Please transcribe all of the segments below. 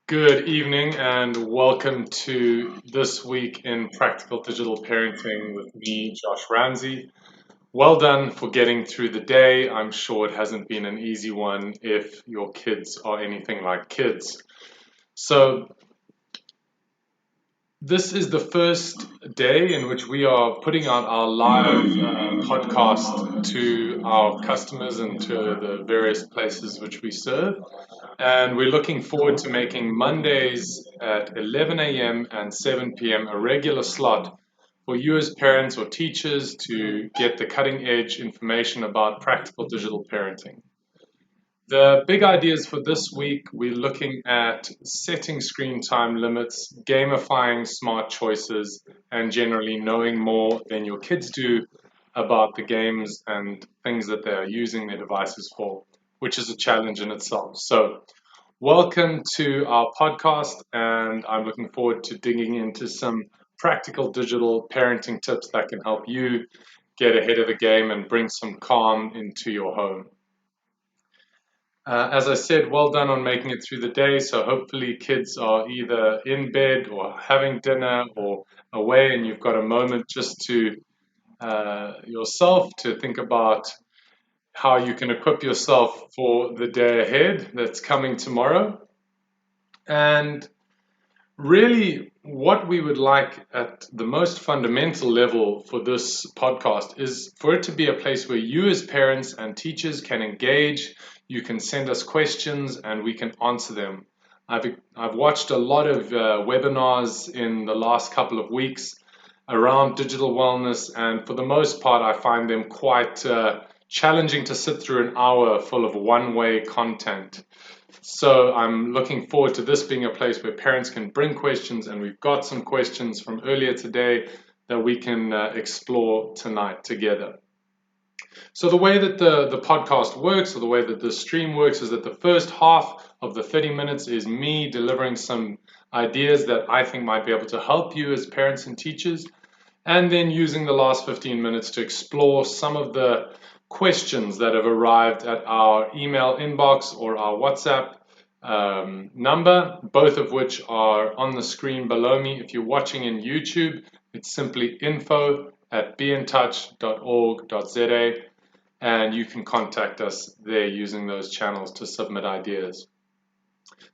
Good evening and welcome to This Week in Practical Digital Parenting with me, Josh Ramsey. Well done for getting through the day. I'm sure it hasn't been an easy one if your kids are anything like kids. So, this is the first day in which we are putting out our live podcast to our customers and to the various places which we serve. And we're looking forward to making Mondays at 11 a.m. and 7 p.m. a regular slot for you as parents or teachers to get the cutting edge information about practical digital parenting. The big ideas for this week, we're looking at setting screen time limits, gamifying smart choices, and generally knowing more than your kids do about the games and things that they're using their devices for, which is a challenge in itself. So, welcome to our podcast, and I'm looking forward to digging into some practical digital parenting tips that can help you get ahead of the game and bring some calm into your home. As I said, well done on making it through the day. So hopefully kids are either in bed or having dinner or away, and you've got a moment just to yourself to think about how you can equip yourself for the day ahead that's coming tomorrow. And really, what we would like at the most fundamental level for this podcast is for it to be a place where you, as parents and teachers, can engage. You can send us questions and we can answer them. I've watched a lot of webinars in the last couple of weeks around digital wellness, and for the most part, I find them quite challenging to sit through an hour full of one-way content. So I'm looking forward to this being a place where parents can bring questions, and we've got some questions from earlier today that we can explore tonight together. So the way that the podcast works, or the way that the stream works, is that the first half of the 30 minutes is me delivering some ideas that I think might be able to help you as parents and teachers, and then using the last 15 minutes to explore some of the questions that have arrived at our email inbox or our WhatsApp number, both of which are on the screen below me. If you're watching in YouTube, it's simply info@beintouch.org.za, and you can contact us there using those channels to submit ideas.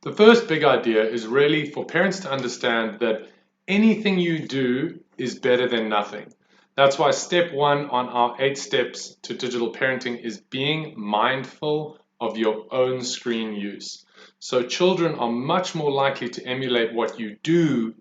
The first big idea is really for parents to understand that anything you do is better than nothing. That's why step one on our 8 steps to digital parenting is being mindful of your own screen use. So children are much more likely to emulate what you do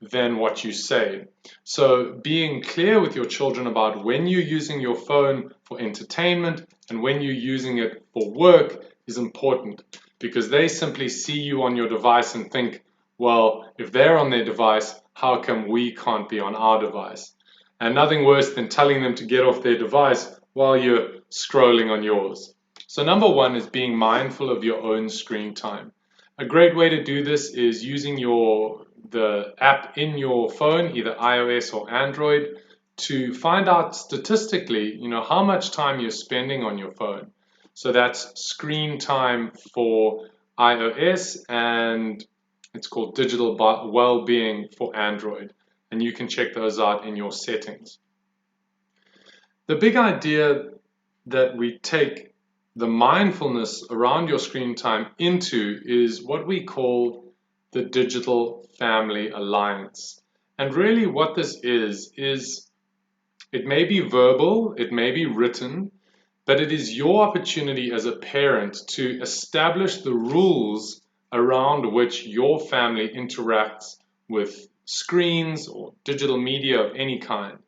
than what you say. So being clear with your children about when you're using your phone for entertainment and when you're using it for work is important, because they simply see you on your device and think, well, if they're on their device, how come we can't be on our device? And nothing worse than telling them to get off their device while you're scrolling on yours. So number one is being mindful of your own screen time. A great way to do this is using the app in your phone, either iOS or Android, to find out statistically, how much time you're spending on your phone. So that's screen time for iOS, and it's called digital well-being for Android. And you can check those out in your settings. The big idea that we take the mindfulness around your screen time into is what we call the Digital Family Alliance. And really what this is it may be verbal, it may be written, but it is your opportunity as a parent to establish the rules around which your family interacts with screens or digital media of any kind.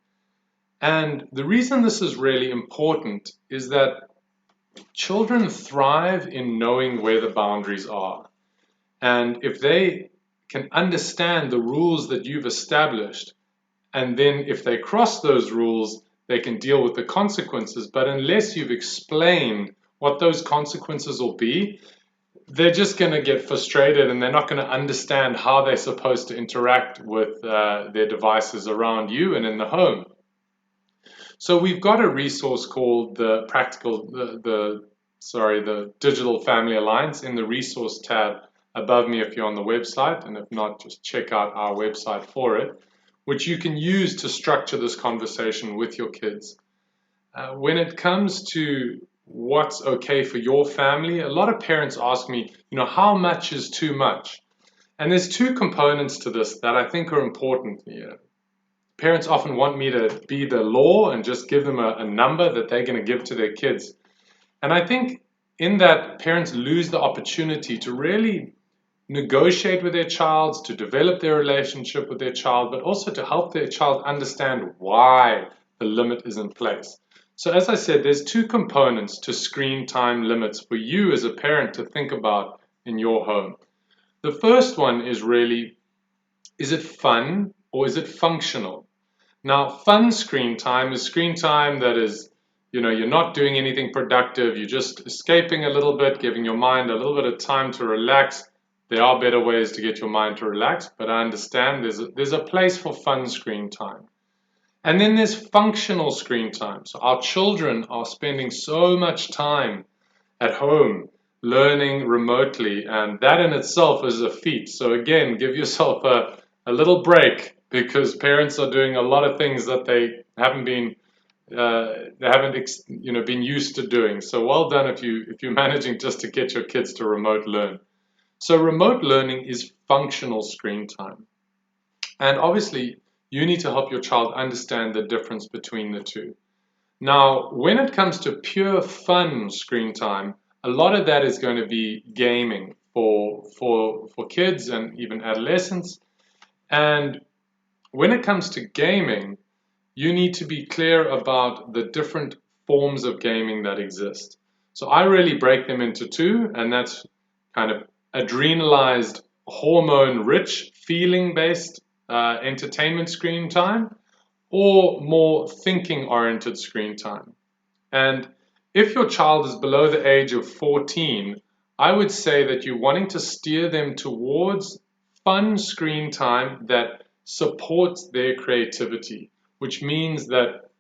And the reason this is really important is that children thrive in knowing where the boundaries are. And if they can understand the rules that you've established, and then if they cross those rules, they can deal with the consequences. But unless you've explained what those consequences will be, they're just going to get frustrated and they're not going to understand how they're supposed to interact with their devices around you and in the home. So we've got a resource called the Digital Family Alliance in the resource tab above me if you're on the website, and if not, just check out our website for it, which you can use to structure this conversation with your kids. When it comes to what's okay for your family, a lot of parents ask me, how much is too much? And there's two components to this that I think are important. Parents often want me to be the law and just give them a number that they're going to give to their kids. And I think in that, parents lose the opportunity to really negotiate with their child, to develop their relationship with their child, but also to help their child understand why the limit is in place. So as I said, there's two components to screen time limits for you as a parent to think about in your home. The first one is really, is it fun or is it functional? Now, fun screen time is screen time that is, you're not doing anything productive, you're just escaping a little bit, giving your mind a little bit of time to relax. There are better ways to get your mind to relax, but I understand there's a place for fun screen time. And then there's functional screen time. So our children are spending so much time at home learning remotely, and that in itself is a feat. So again, give yourself a little break, because parents are doing a lot of things that they haven't been been used to doing. So well done if you're managing just to get your kids to remote learn. So remote learning is functional screen time. And obviously, you need to help your child understand the difference between the two. Now, when it comes to pure fun screen time, a lot of that is going to be gaming for kids and even adolescents. And when it comes to gaming, you need to be clear about the different forms of gaming that exist. So I really break them into two, and that's kind of adrenalized, hormone-rich, feeling-based entertainment screen time, or more thinking-oriented screen time. And if your child is below the age of 14, I would say that you're wanting to steer them towards fun screen time that supports their creativity, which means that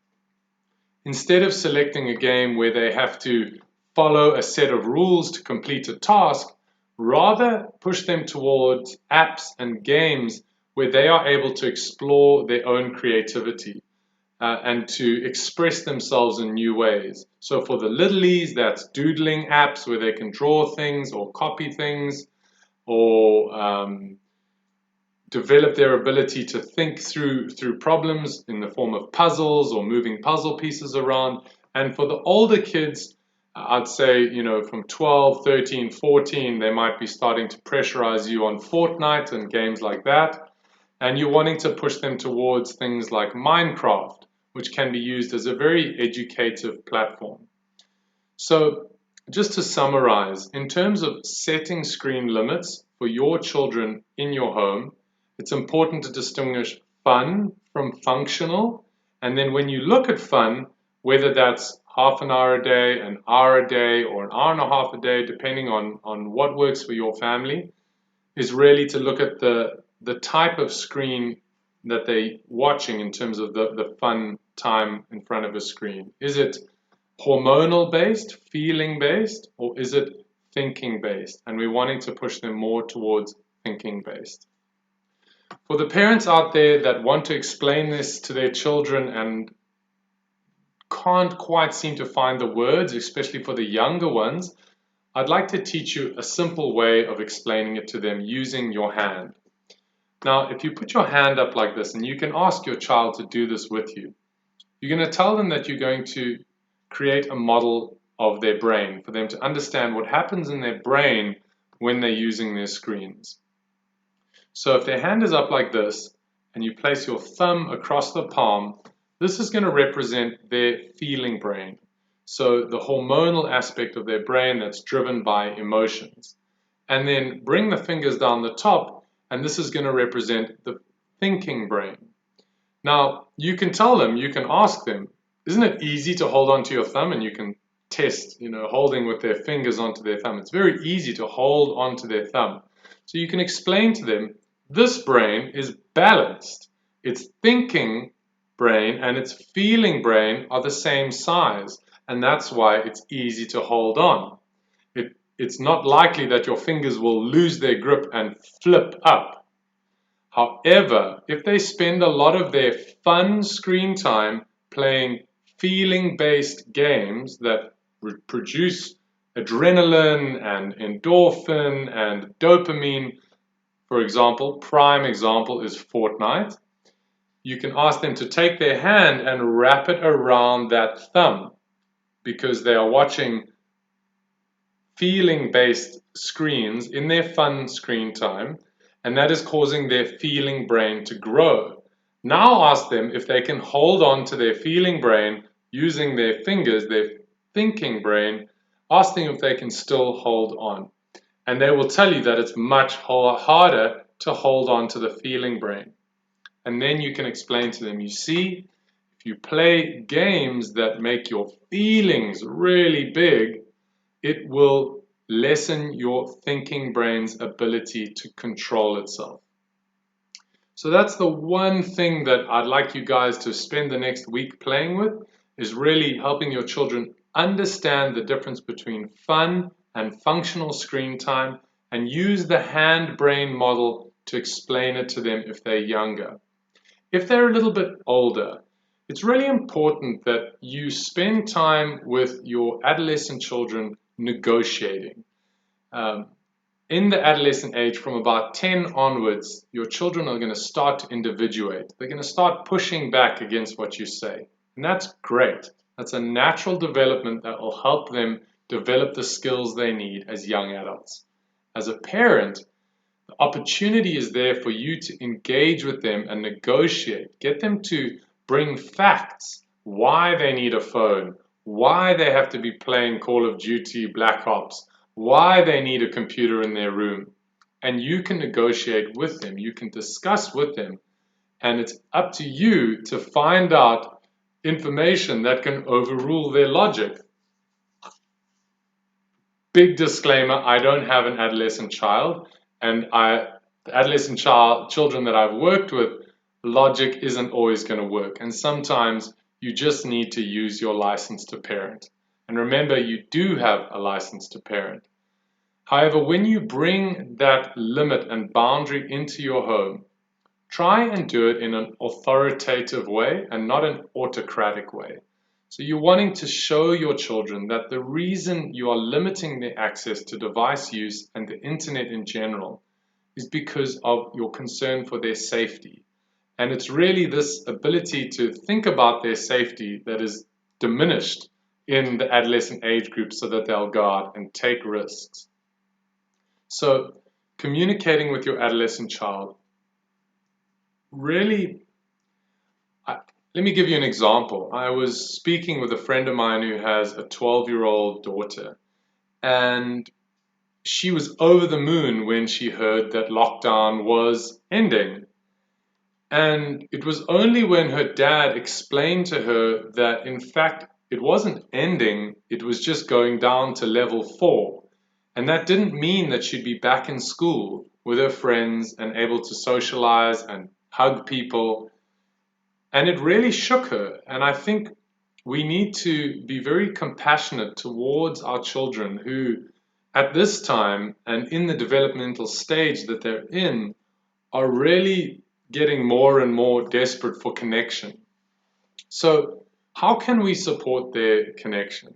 instead of selecting a game where they have to follow a set of rules to complete a task, rather push them towards apps and games where they are able to explore their own creativity and to express themselves in new ways. So for the littlies, that's doodling apps where they can draw things or copy things, or develop their ability to think through problems in the form of puzzles or moving puzzle pieces around. And for the older kids, I'd say, from 12, 13, 14, they might be starting to pressurize you on Fortnite and games like that. And you're wanting to push them towards things like Minecraft, which can be used as a very educative platform. So just to summarize, in terms of setting screen limits for your children in your home, it's important to distinguish fun from functional. And then when you look at fun, whether that's half an hour a day, an hour a day, or an hour and a half a day, depending on what works for your family, is really to look at the type of screen that they're watching in terms of the fun time in front of a screen. Is it hormonal based, feeling based, or is it thinking based? And we're wanting to push them more towards thinking based. For the parents out there that want to explain this to their children and can't quite seem to find the words, especially for the younger ones, I'd like to teach you a simple way of explaining it to them using your hand. Now, if you put your hand up like this, and you can ask your child to do this with you, you're going to tell them that you're going to create a model of their brain for them to understand what happens in their brain when they're using their screens. So if their hand is up like this, and you place your thumb across the palm, this is going to represent their feeling brain. So the hormonal aspect of their brain that's driven by emotions. And then bring the fingers down the top, and this is going to represent the thinking brain. Now, you can tell them, you can ask them, isn't it easy to hold onto your thumb? And you can test, holding with their fingers onto their thumb. It's very easy to hold onto their thumb. So you can explain to them, this brain is balanced. Its thinking brain and its feeling brain are the same size, and that's why it's easy to hold on. It it's not likely that your fingers will lose their grip and flip up. However, if they spend a lot of their fun screen time playing feeling-based games that produce adrenaline and endorphin and dopamine, for example, prime example is Fortnite, you can ask them to take their hand and wrap it around that thumb because they are watching feeling-based screens in their fun screen time, and that is causing their feeling brain to grow. Now ask them if they can hold on to their feeling brain using their fingers, their thinking brain. Ask them if they can still hold on. And they will tell you that it's much harder to hold on to the feeling brain. And then you can explain to them, you see, if you play games that make your feelings really big, it will lessen your thinking brain's ability to control itself. So that's the one thing that I'd like you guys to spend the next week playing with, is really helping your children understand the difference between fun and functional screen time, and use the hand-brain model to explain it to them if they're younger. If they're a little bit older, it's really important that you spend time with your adolescent children negotiating. In the adolescent age, from about 10 onwards, your children are going to start to individuate. They're going to start pushing back against what you say. And that's great. That's a natural development that will help them develop the skills they need as young adults. As a parent, the opportunity is there for you to engage with them and negotiate. Get them to bring facts, why they need a phone, why they have to be playing Call of Duty, Black Ops, why they need a computer in their room. And you can negotiate with them, you can discuss with them, and it's up to you to find out information that can overrule their logic. Big disclaimer, I don't have an adolescent child, and the adolescent children that I've worked with, logic isn't always going to work, and sometimes you just need to use your license to parent. And remember, you do have a license to parent. However, when you bring that limit and boundary into your home, try and do it in an authoritative way and not an autocratic way. So you're wanting to show your children that the reason you are limiting their access to device use and the internet in general is because of your concern for their safety. And it's really this ability to think about their safety that is diminished in the adolescent age group so that they'll go out and take risks. So communicating with your adolescent child, really, let me give you an example. I was speaking with a friend of mine who has a 12-year-old daughter, and she was over the moon when she heard that lockdown was ending. And it was only when her dad explained to her that, in fact, it wasn't ending, it was just going down to level 4. And that didn't mean that she'd be back in school with her friends and able to socialize and hug people. And it really shook her. And I think we need to be very compassionate towards our children who, at this time and in the developmental stage that they're in, are really getting more and more desperate for connection. So, how can we support their connection?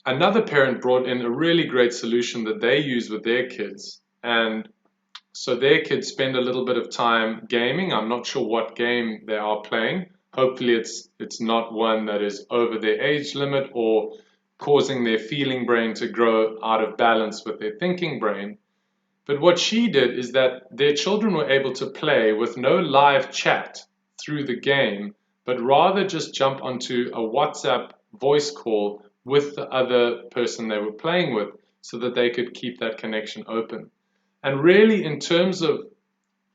Another parent brought in a really great solution that they use with their kids. And so their kids spend a little bit of time gaming. I'm not sure what game they are playing. Hopefully it's not one that is over their age limit or causing their feeling brain to grow out of balance with their thinking brain. But what she did is that their children were able to play with no live chat through the game, but rather just jump onto a WhatsApp voice call with the other person they were playing with so that they could keep that connection open. And really, in terms of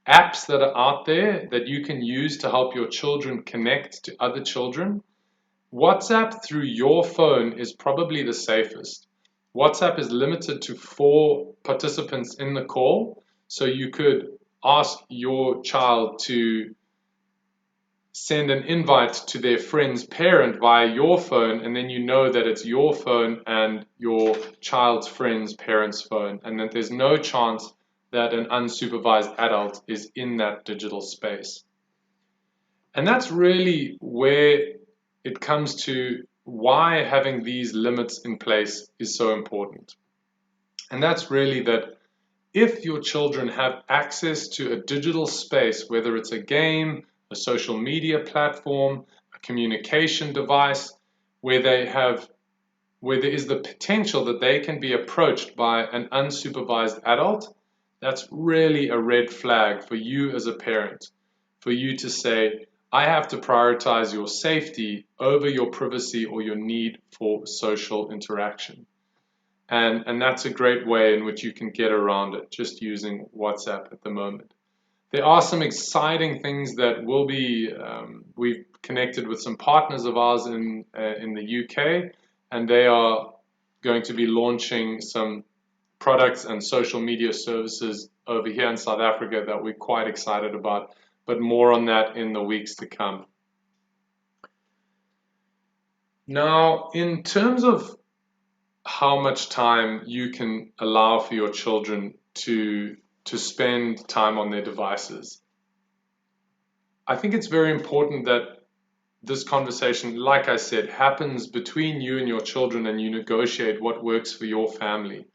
apps that are out there that you can use to help your children connect to other children, WhatsApp through your phone is probably the safest. WhatsApp is limited to 4 participants in the call, so you could ask your child to send an invite to their friend's parent via your phone, and then you know that it's your phone and your child's friend's parent's phone, and that there's no chance that an unsupervised adult is in that digital space. And that's really where it comes to why having these limits in place is so important. And that's really that if your children have access to a digital space, whether it's a game, a social media platform, a communication device, where there is the potential that they can be approached by an unsupervised adult, that's really a red flag for you as a parent, for you to say, I have to prioritize your safety over your privacy or your need for social interaction. And that's a great way in which you can get around it, just using WhatsApp at the moment. There are some exciting things that will be, we've connected with some partners of ours in the UK, and they are going to be launching some products and social media services over here in South Africa that we're quite excited about, but more on that in the weeks to come. Now, in terms of how much time you can allow for your children to spend time on their devices, I think it's very important that this conversation, like I said, happens between you and your children, and you negotiate what works for your family.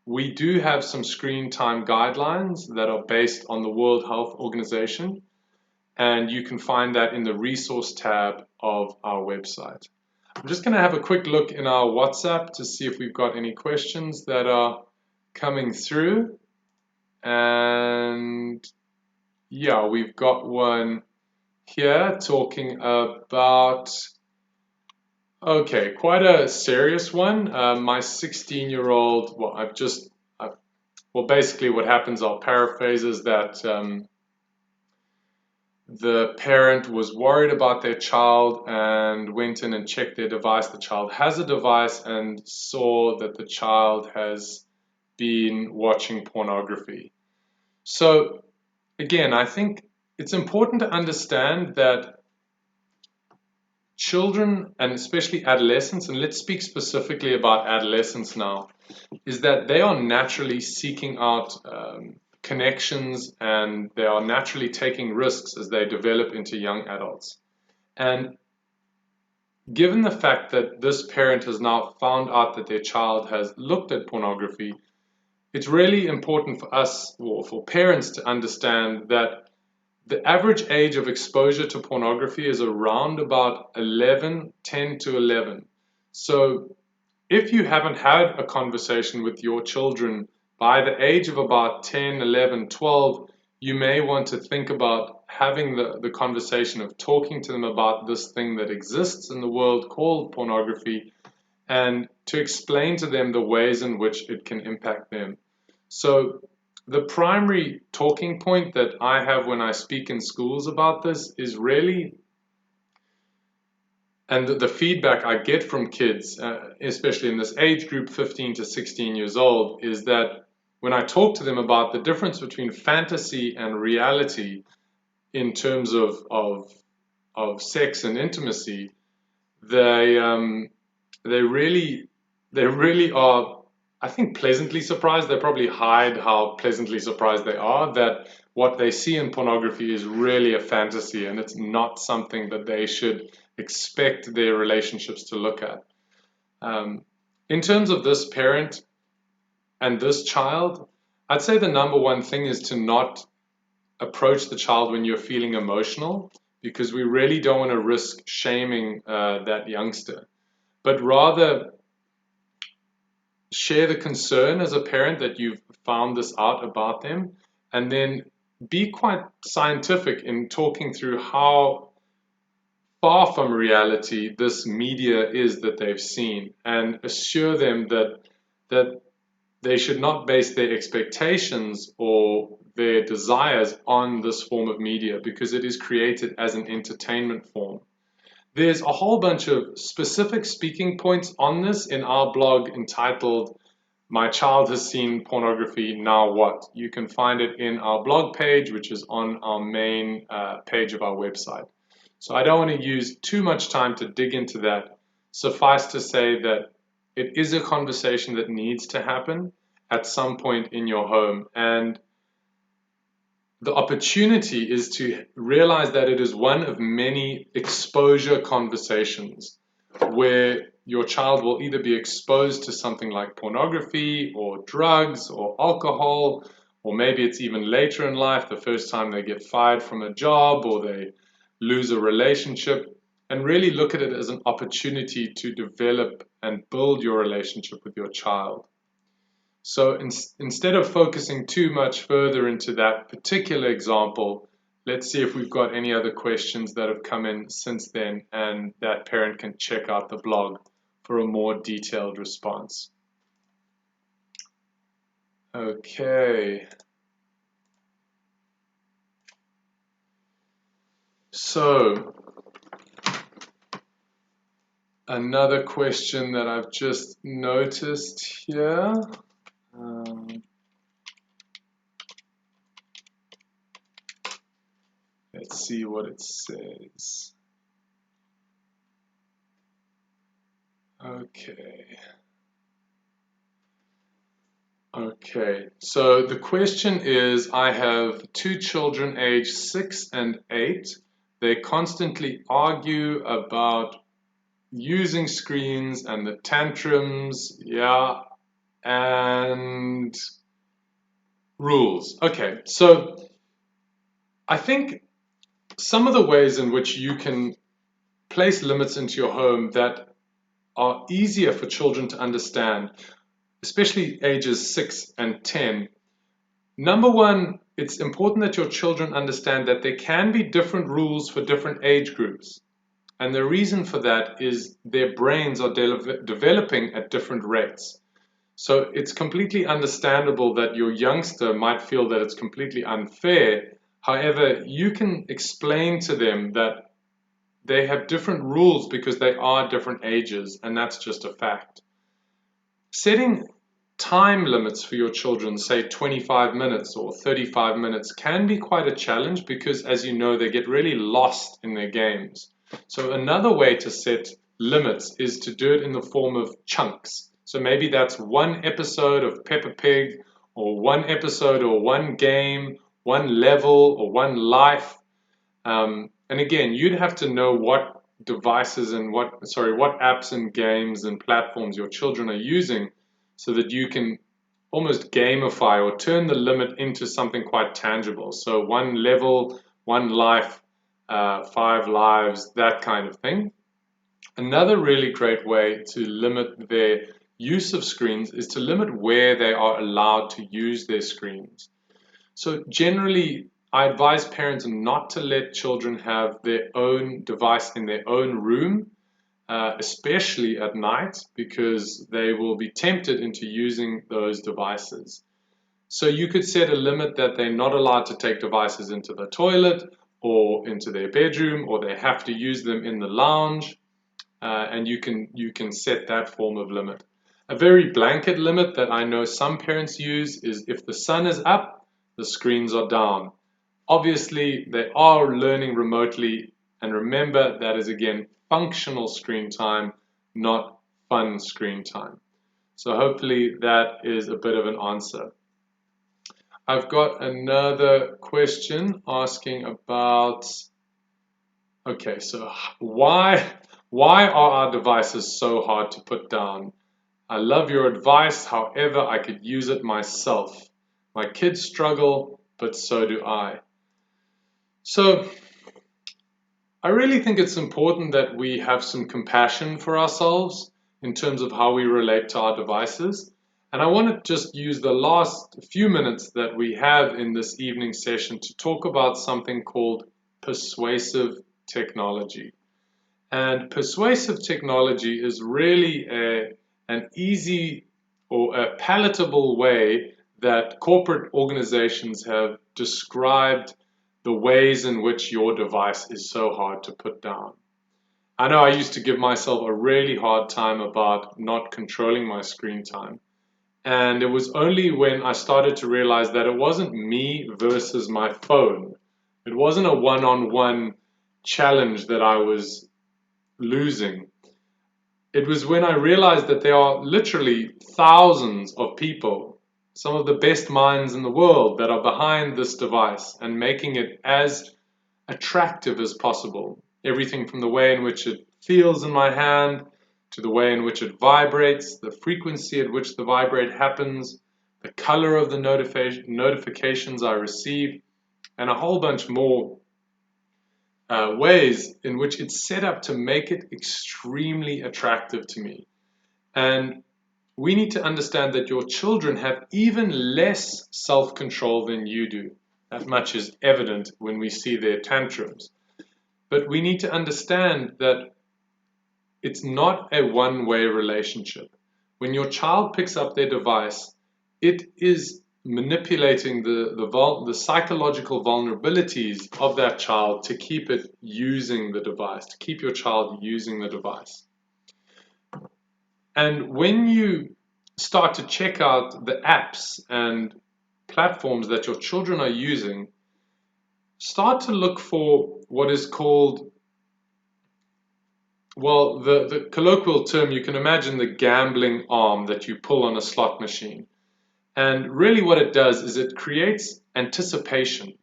We do have some screen time guidelines that are based on the World Health Organization, and you can find that in the resource tab of our website. I'm just going to have a quick look in our WhatsApp to see if we've got any questions that are coming through. And yeah, we've got one here talking about, okay, quite a serious one. My 16-year-old, well, basically what happens, I'll paraphrase, is that the parent was worried about their child and went in and checked their device. The child has a device and saw that the child has been watching pornography. So again, I think it's important to understand that children, and especially adolescents, and let's speak specifically about adolescents now, is that they are naturally seeking out connections, and they are naturally taking risks as they develop into young adults. And given the fact that this parent has now found out that their child has looked at pornography, it's really important for us, or for parents, to understand that the average age of exposure to pornography is around about 10 to 11. So if you haven't had a conversation with your children by the age of about 10, 11, 12, you may want to think about having the conversation of talking to them about this thing that exists in the world called pornography, and to explain to them the ways in which it can impact them. So the primary talking point that I have when I speak in schools about this is really, and the feedback I get from kids, especially in this age group, 15 to 16 years old, is that when I talk to them about the difference between fantasy and reality in terms of sex and intimacy, they really are, I think, pleasantly surprised. They probably hide how pleasantly surprised they are that what they see in pornography is really a fantasy, and it's not something that they should expect their relationships to look at. In terms of this parent and this child, I'd say the number one thing is to not approach the child when you're feeling emotional, because we really don't want to risk shaming that youngster, but rather share the concern as a parent that you've found this out about them, and then be quite scientific in talking through how far from reality this media is that they've seen, and assure them that they should not base their expectations or their desires on this form of media, because it is created as an entertainment form. There's a whole bunch of specific speaking points on this in our blog entitled my child has seen pornography, now what? You can find it in our blog page, which is on our main page of our website. So I don't want to use too much time to dig into that. Suffice to say that it is a conversation that needs to happen at some point in your home. And the opportunity is to realize that it is one of many exposure conversations where your child will either be exposed to something like pornography or drugs or alcohol, or maybe it's even later in life, the first time they get fired from a job or they lose a relationship, and really look at it as an opportunity to develop and build your relationship with your child. So instead of focusing too much further into that particular example, let's see if we've got any other questions that have come in since then, and that parent can check out the blog for a more detailed response. Okay. So another question that I've just noticed here. Let's see what it says. Okay, so the question is, I have two children aged 6 and 8. They constantly argue about using screens and the tantrums, and rules. Okay, so I think some of the ways in which you can place limits into your home that are easier for children to understand, especially ages 6 and 10. Number one, it's important that your children understand that there can be different rules for different age groups. And the reason for that is their brains are developing at different rates. So it's completely understandable that your youngster might feel that it's completely unfair. However, you can explain to them that they have different rules because they are different ages, and that's just a fact. Setting time limits for your children, say 25 minutes or 35 minutes, can be quite a challenge because, as you know, they get really lost in their games. So another way to set limits is to do it in the form of chunks. So maybe that's one episode of Peppa Pig, or one episode or one game, one level or one life. And again, you'd have to know what devices and what apps and games and platforms your children are using so that you can almost gamify or turn the limit into something quite tangible. So one level, one life, 5 lives, that kind of thing. Another really great way to limit their use of screens is to limit where they are allowed to use their screens. So generally, I advise parents not to let children have their own device in their own room, especially at night, because they will be tempted into using those devices. So you could set a limit that they're not allowed to take devices into the toilet or into their bedroom, or they have to use them in the lounge, and you can set that form of limit. A very blanket limit that I know some parents use is if the sun is up, the screens are down. Obviously, they are learning remotely, and remember that is again functional screen time, not fun screen time. So hopefully that is a bit of an answer. I've got another question asking about, okay, so why are our devices so hard to put down? I love your advice, however, I could use it myself. My kids struggle, but so do I. So I really think it's important that we have some compassion for ourselves in terms of how we relate to our devices. And I want to just use the last few minutes that we have in this evening session to talk about something called persuasive technology. And persuasive technology is really an easy or a palatable way that corporate organizations have described the ways in which your device is so hard to put down. I know I used to give myself a really hard time about not controlling my screen time. And it was only when I started to realize that it wasn't me versus my phone. It wasn't a one-on-one challenge that I was losing. It was when I realized that there are literally thousands of people, some of the best minds in the world, that are behind this device and making it as attractive as possible. Everything from the way in which it feels in my hand, to the way in which it vibrates, the frequency at which the vibrate happens, the color of the notifications I receive, and a whole bunch more ways in which it's set up to make it extremely attractive to me. And we need to understand that your children have even less self-control than you do. That much is evident when we see their tantrums. But we need to understand that it's not a one-way relationship. When your child picks up their device, it is manipulating the psychological vulnerabilities of that child to keep it using the device, to keep your child using the device. And when you start to check out the apps and platforms that your children are using, start to look for what is called, well, the colloquial term, you can imagine the gambling arm that you pull on a slot machine. And really what it does is it creates anticipation.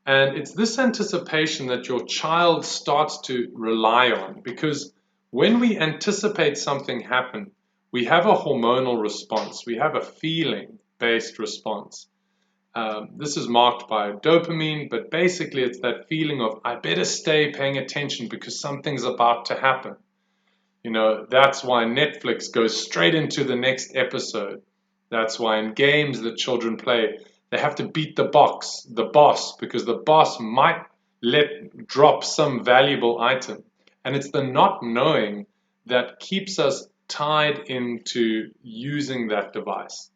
And it's this anticipation that your child starts to rely on, because when we anticipate something happen, we have a hormonal response, we have a feeling-based response. This is marked by dopamine, but basically it's that feeling of, I better stay paying attention because something's about to happen. You know, that's why Netflix goes straight into the next episode. That's why in games that children play, they have to beat the boss, because the boss might let drop some valuable item. And it's the not knowing that keeps us tied into using that device.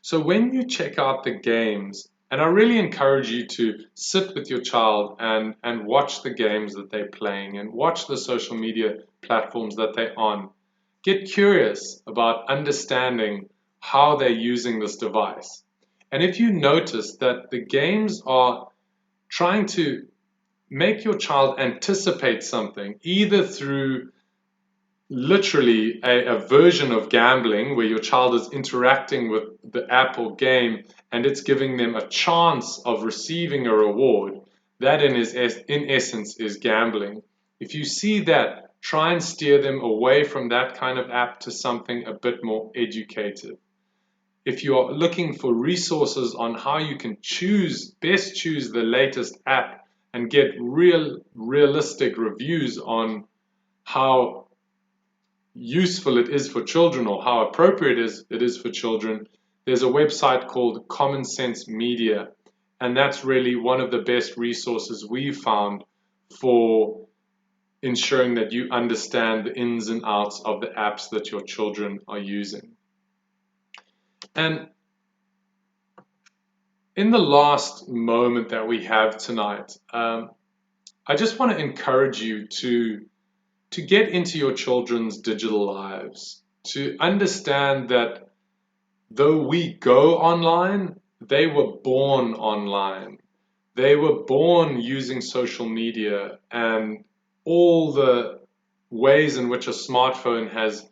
So when you check out the games, and I really encourage you to sit with your child and watch the games that they're playing and watch the social media platforms that they're on. Get curious about understanding how they're using this device. And if you notice that the games are trying to make your child anticipate something, either through literally a version of gambling where your child is interacting with the app or game and it's giving them a chance of receiving a reward, that in essence is gambling. If you see that, try and steer them away from that kind of app to something a bit more educative. If you are looking for resources on how you can best choose the latest app and get realistic reviews on how useful it is for children or how appropriate it is for children, there's a website called Common Sense Media, and that's really one of the best resources we've found for ensuring that you understand the ins and outs of the apps that your children are using. And in the last moment that we have tonight, I just want to encourage you to get into your children's digital lives, to understand that though we go online, they were born online. They were born using social media and all the ways in which a smartphone has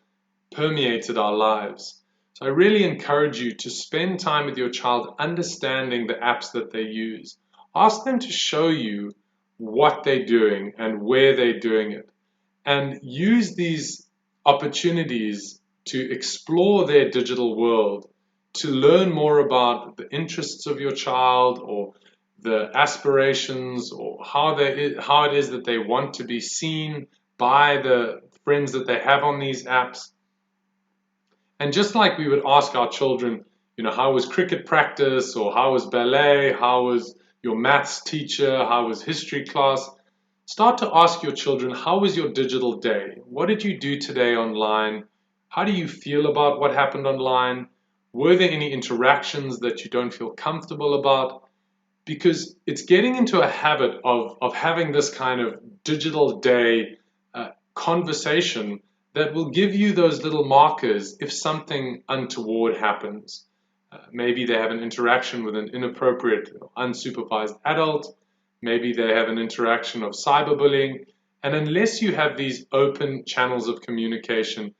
permeated our lives. So I really encourage you to spend time with your child understanding the apps that they use. Ask them to show you what they're doing and where they're doing it, and use these opportunities to explore their digital world, to learn more about the interests of your child or the aspirations or how it is that they want to be seen by the friends that they have on these apps. And just like we would ask our children, you know, how was cricket practice, or how was ballet, how was your maths teacher, how was history class, start to ask your children, how was your digital day? What did you do today online? How do you feel about what happened online? Were there any interactions that you don't feel comfortable about? Because it's getting into a habit of having this kind of digital day conversation that will give you those little markers if something untoward happens. Maybe they have an interaction with an inappropriate, unsupervised adult. Maybe they have an interaction of cyberbullying. And unless you have these open channels of communication,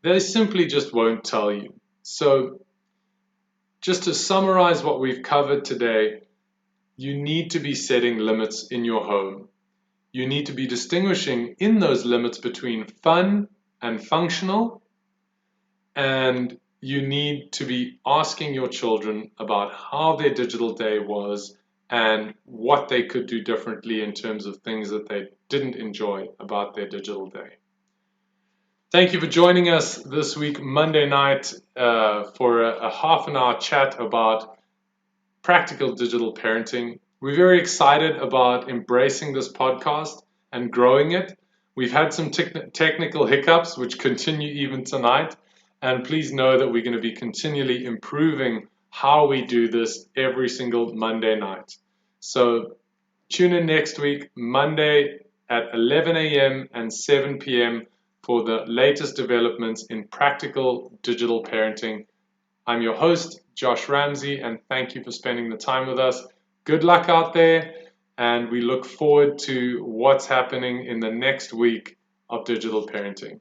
they simply just won't tell you. So, just to summarize what we've covered today, you need to be setting limits in your home. You need to be distinguishing in those limits between fun and functional, and you need to be asking your children about how their digital day was and what they could do differently in terms of things that they didn't enjoy about their digital day. Thank you for joining us this week, Monday night, for a half an hour chat about practical digital parenting. We're very excited about embracing this podcast and growing it. We've had some technical hiccups, which continue even tonight. And please know that we're going to be continually improving how we do this every single Monday night. So tune in next week, Monday at 11 a.m. and 7 p.m. for the latest developments in practical digital parenting. I'm your host, Josh Ramsey, and thank you for spending the time with us. Good luck out there, and we look forward to what's happening in the next week of digital parenting.